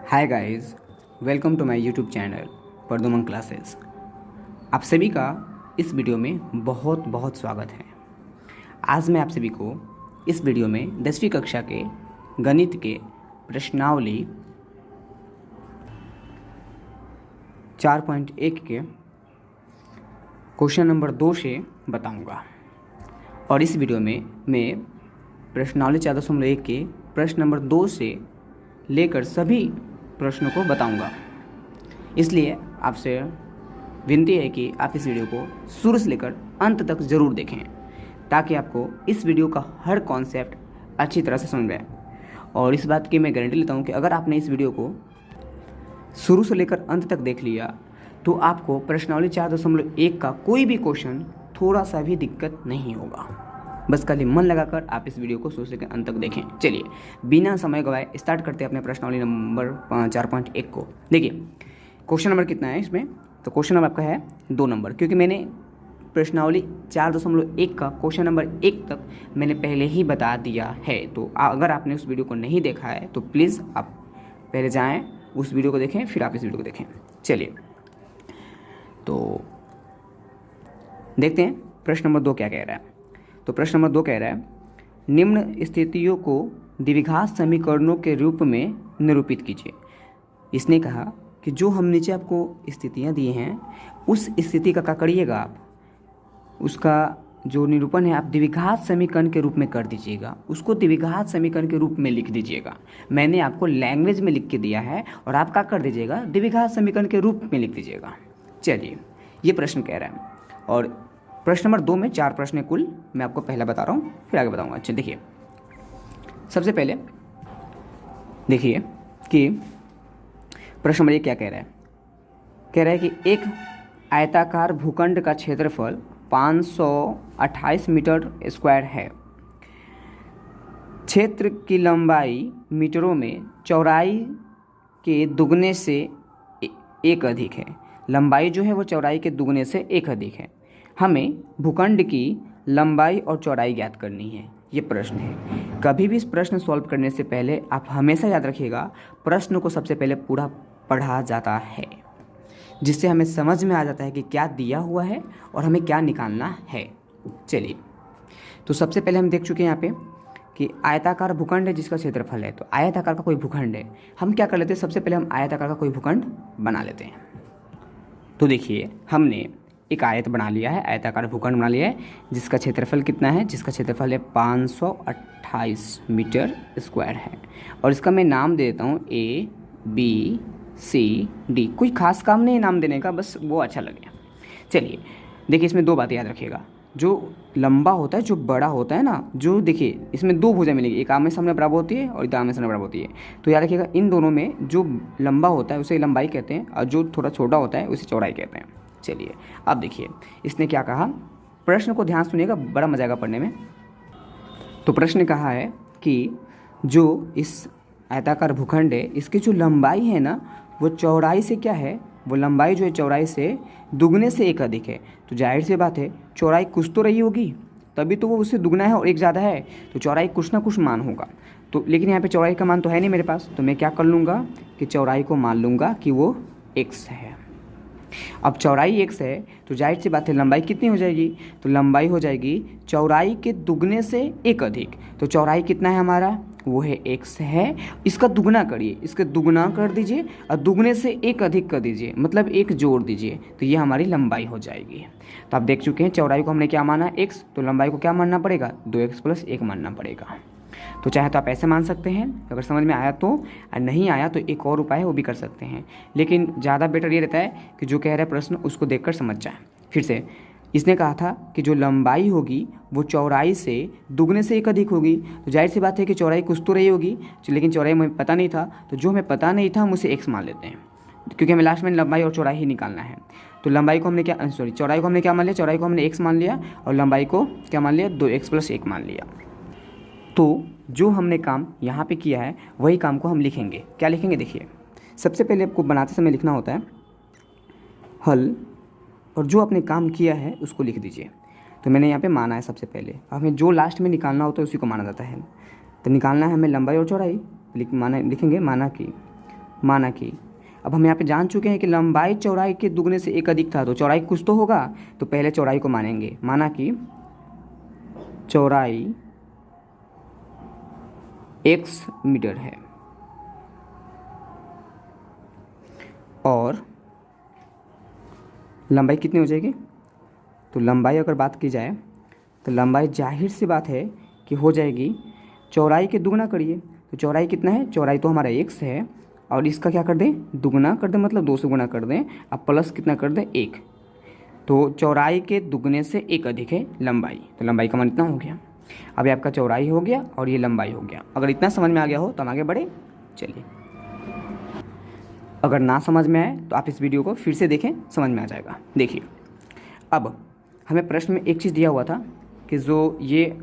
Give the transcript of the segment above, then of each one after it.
Hi guys, welcome to my YouTube channel Parduman classes. आप सभी का इस वीडियो में बहुत बहुत स्वागत है। आज मैं आप सभी को इस वीडियो में 10वीं कक्षा के गणित के प्रश्नावली 4.1 के क्वेश्चन नंबर 2 से बताऊंगा। और इस वीडियो में मैं प्रश्नावली 4.1 के प्रश्न नंबर 2 से लेकर सभी प्रश्नों को बताऊंगा। इसलिए आपसे विनती है कि आप इस वीडियो को शुरू से लेकर अंत तक ज़रूर देखें, ताकि आपको इस वीडियो का हर कॉन्सेप्ट अच्छी तरह से समझ में आए। और इस बात की मैं गारंटी लेता हूं कि अगर आपने इस वीडियो को शुरू से लेकर अंत तक देख लिया तो आपको प्रश्नावली 4.1 का कोई भी क्वेश्चन थोड़ा सा भी दिक्कत नहीं होगा। बस खाली मन लगाकर आप इस वीडियो को शुरू से लेकर अंत तक देखें। चलिए बिना समय गवाए स्टार्ट करते हैं अपने प्रश्नावली नंबर 4.1 को। देखिए क्वेश्चन नंबर कितना है इसमें, तो क्वेश्चन नंबर आपका है 2 नंबर, क्योंकि मैंने प्रश्नावली 4.1 का क्वेश्चन नंबर 1 तक मैंने पहले ही बता दिया है। तो अगर आपने उस वीडियो को नहीं देखा है तो प्लीज़ आप पहले जाएँ उस वीडियो को देखें, फिर आप इस वीडियो को देखें। चलिए तो देखते हैं प्रश्न नंबर 2 क्या कह रहा है। तो प्रश्न नंबर 2 कह रहा है, निम्न स्थितियों को द्विघात समीकरणों के रूप में निरूपित कीजिए। इसने कहा कि जो हम नीचे आपको स्थितियां दी हैं उस स्थिति का क्या करिएगा, आप उसका जो निरूपण है आप द्विघात समीकरण के रूप में कर दीजिएगा, उसको द्विघात समीकरण के रूप में लिख दीजिएगा। मैंने आपको लैंग्वेज में लिख के दिया है और आप क्या कर दीजिएगा, द्विघात समीकरण के रूप में लिख दीजिएगा। चलिए ये प्रश्न कह रहा है। और प्रश्न नंबर 2 में 4 प्रश्न कुल, मैं आपको पहला बता रहा हूँ फिर आगे बताऊँगा। अच्छा देखिए, सबसे पहले देखिए कि प्रश्न नंबर 1 क्या कह रहा है। कह रहा है कि एक आयताकार भूखंड का क्षेत्रफल 528 मीटर स्क्वायर है। क्षेत्र की लंबाई मीटरों में चौड़ाई के दुगने से एक अधिक है। लंबाई जो है वो चौड़ाई के दुगने से एक अधिक है। हमें भूखंड की लंबाई और चौड़ाई ज्ञात करनी है। ये प्रश्न है। कभी भी इस प्रश्न सॉल्व करने से पहले आप हमेशा याद रखिएगा, प्रश्न को सबसे पहले पूरा पढ़ा जाता है, जिससे हमें समझ में आ जाता है कि क्या दिया हुआ है और हमें क्या निकालना है। चलिए तो सबसे पहले हम देख चुके हैं यहाँ पे कि आयताकार भूखंड है जिसका क्षेत्रफल है। तो आयताकार का कोई भूखंड है, हम क्या कर लेते हैं, सबसे पहले हम आयताकार का कोई भूखंड बना लेते हैं। तो देखिए हमने एक आयत बना लिया है, आयताकार भूखंड बना लिया है जिसका क्षेत्रफल कितना है, जिसका क्षेत्रफल है 528 मीटर स्क्वायर है। और इसका मैं नाम दे देता हूँ ABCD। कोई खास काम नहीं नाम देने का, बस वो अच्छा लगे। चलिए देखिए इसमें 2 बातें याद रखिएगा। जो लंबा होता है, जो बड़ा होता है ना, जो देखिए इसमें 2 भुजा मिलेगी, एक आमने सामने बराबर होती है और एक आमने सामने बराबर होती है। तो याद रखिएगा इन दोनों में जो लंबा होता है उसे लंबाई कहते हैं और जो थोड़ा छोटा होता है उसे चौड़ाई कहते हैं। चलिए अब देखिए इसने क्या कहा, प्रश्न को ध्यान सुनिएगा, बड़ा मजा आएगा पढ़ने में। तो प्रश्न कहा है कि जो इस आयताकार भूखंड है इसकी जो लंबाई है ना वो चौड़ाई से क्या है, वो लंबाई जो है चौड़ाई से दुगने से एक अधिक है। तो जाहिर सी बात है चौड़ाई कुछ तो रही होगी, तभी तो वो उससे दुगना है और एक ज़्यादा है, तो चौड़ाई कुछ ना कुछ मान होगा। तो लेकिन यहाँ पे चौड़ाई का मान तो है नहीं मेरे पास, तो मैं क्या कर लूँगा कि चौड़ाई को मान लूँगा कि वो x है। अब चौड़ाई x है तो जाहिर सी बात है लंबाई कितनी हो जाएगी, तो लंबाई हो जाएगी चौड़ाई के दुगने से एक अधिक। तो चौड़ाई कितना है हमारा, वो है x है। इसका दुगना करिए, इसका दुगना कर दीजिए और दुगने से एक अधिक कर दीजिए, मतलब एक जोड़ दीजिए, तो ये हमारी लंबाई हो जाएगी। तो आप देख चुके हैं चौड़ाई को हमने क्या माना x, तो लंबाई को क्या मानना पड़ेगा, 2x + 1 मानना पड़ेगा। तो चाहे तो आप ऐसे मान सकते हैं, अगर समझ में आया तो, और नहीं आया तो एक और उपाय है वो भी कर सकते हैं। लेकिन ज़्यादा बेटर ये रहता है कि जो कह रहा है प्रश्न उसको देखकर समझ जाए। फिर से इसने कहा था कि जो लंबाई होगी वो चौड़ाई से दुगने से एक अधिक होगी। तो जाहिर सी बात है कि चौड़ाई कुछ तो रही होगी, लेकिन चौड़ाई हमें पता नहीं था, तो जो हमें पता नहीं था हम उसे x मान लेते हैं, क्योंकि हमें लास्ट में लंबाई और चौड़ाई ही निकालना है। तो लंबाई को हमने क्या, चौड़ाई को हमने क्या मान लिया, चौड़ाई को हमने x मान लिया और लंबाई को क्या मान लिया, 2x + 1 मान लिया। तो जो हमने काम यहाँ पे किया है वही काम को हम लिखेंगे। क्या लिखेंगे, देखिए सबसे पहले आपको बनाते समय लिखना होता है हल, और जो आपने काम किया है उसको लिख दीजिए। तो मैंने यहाँ पे माना है सबसे पहले, हमें जो लास्ट में निकालना होता है उसी को माना जाता है। तो निकालना है हमें लंबाई और चौड़ाई, लिखेंगे माना कि माना कि, अब हम यहाँ पे जान चुके हैं कि लंबाई चौड़ाई के दुगने से एक अधिक था, तो चौड़ाई कुछ तो होगा, तो पहले चौड़ाई को मानेंगे। माना कि चौड़ाई x मीटर है और लंबाई कितनी हो जाएगी, तो लंबाई अगर बात की जाए तो लंबाई जाहिर सी बात है कि हो जाएगी चौड़ाई के दुगना करिए, तो चौड़ाई कितना है, चौड़ाई तो हमारा x है और इसका क्या कर दें, दुगना कर दें, मतलब 2 से गुना कर दें, अब प्लस कितना कर दें 1, तो चौड़ाई के दुगने से एक अधिक है लंबाई, तो लंबाई का मान इतना हो गया। अब ये आपका चौड़ाई हो गया और ये लंबाई हो गया। अगर इतना समझ में आ गया हो तो हम आगे बढ़े। चलिए, अगर ना समझ में आए तो आप इस वीडियो को फिर से देखें, समझ में आ जाएगा। देखिए, अब हमें प्रश्न में एक चीज़ दिया हुआ था कि जो ये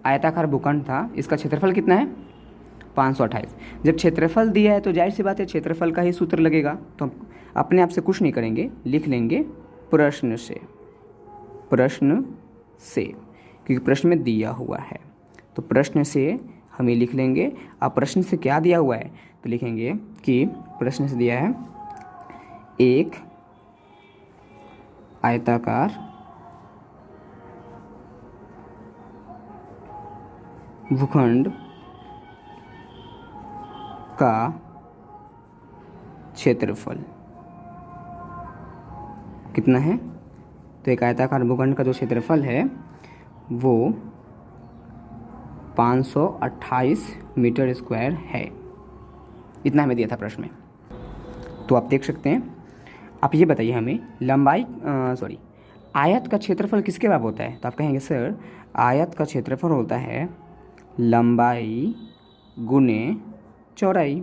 आयताकार भूखंड था इसका क्षेत्रफल कितना है, 528। जब क्षेत्रफल दिया है तो जाहिर सी बात है क्षेत्रफल का ही सूत्र लगेगा, तो हम अपने आप से कुछ नहीं करेंगे, लिख लेंगे प्रश्न से, क्योंकि प्रश्न में दिया हुआ है, तो प्रश्न से हम ये लिख लेंगे। अब प्रश्न से क्या दिया हुआ है, तो लिखेंगे कि प्रश्न से दिया है एक आयताकार भूखंड का क्षेत्रफल कितना है, तो एक आयताकार भूखंड का जो क्षेत्रफल है वो 528 मीटर स्क्वायर है। इतना हमें दिया था प्रश्न में। तो आप देख सकते हैं। आप ये बताइए हमें आयत का क्षेत्रफल किसके बराबर होता है, तो आप कहेंगे सर आयत का क्षेत्रफल होता है लंबाई गुने चौड़ाई,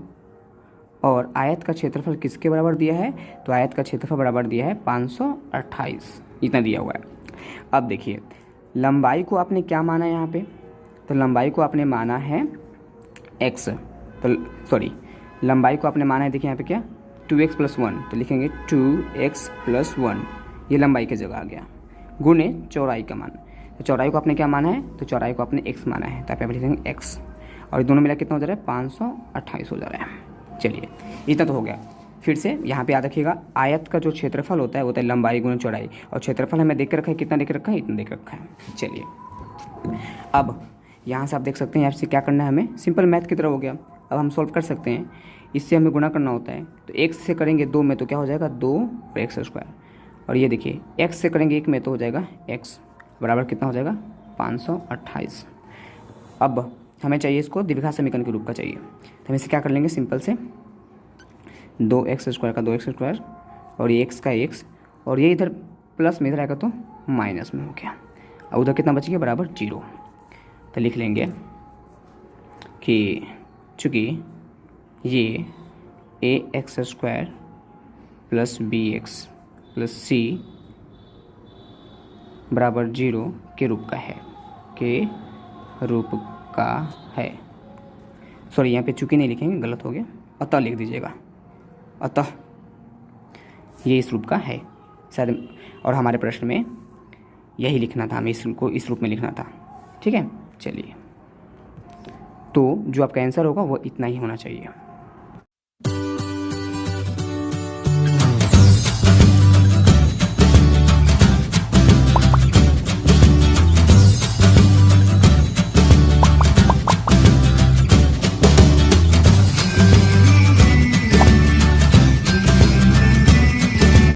और आयत का क्षेत्रफल किसके बराबर दिया है, तो आयत का क्षेत्रफल बराबर दिया है 528, इतना दिया हुआ है। अब देखिए लंबाई को आपने क्या माना है यहाँ पे, तो लंबाई को आपने माना है x, तो लंबाई को आपने माना है, देखिए यहाँ पे क्या 2x + 1, तो लिखेंगे 2x + 1, ये लंबाई की जगह आ गया, गुने चौड़ाई का मान, तो चौड़ाई को आपने क्या माना है, तो चौड़ाई को आपने x माना है, तो आप यहाँ पे लिखेंगे x, और दोनों मिला कितना हो जा रहा है 528 हो जा रहा है। चलिए इतना तो हो गया। फिर से यहाँ पे याद रखिएगा आयत का जो क्षेत्रफल होता है वो होता है लंबाई गुना चौड़ाई, और क्षेत्रफल हमें देख के रखा है, कितना देख रखा है, इतना देख रखा है। चलिए अब यहाँ से आप देख सकते हैं यहाँ से क्या करना है, हमें सिंपल मैथ की तरह हो गया। अब हम सॉल्व कर सकते हैं, इससे हमें गुना करना होता है, तो x से करेंगे 2 में तो क्या हो जाएगा 2 और x², और ये देखिए x से करेंगे 1 में तो हो जाएगा x बराबर कितना हो जाएगा 528। अब हमें चाहिए इसको द्विघात समीकरण के रूप का चाहिए, तो हम इसे क्या कर लेंगे, सिंपल से 2x² का 2x² और ये x का x, और ये इधर प्लस में इधर आएगा तो माइनस में हो गया, और उधर कितना बच गया बराबर 0। तो लिख लेंगे कि चूँकि ये ax² + bx + c बराबर 0 के रूप का है, सॉरी यहाँ पे चूँकि नहीं लिखेंगे, गलत हो गया, अतः लिख दीजिएगा, अतः ये इस रूप का है शायद, और हमारे प्रश्न में यही लिखना था, हमें इसको इस रूप में लिखना था। ठीक है, चलिए तो जो आपका आंसर होगा वो इतना ही होना चाहिए।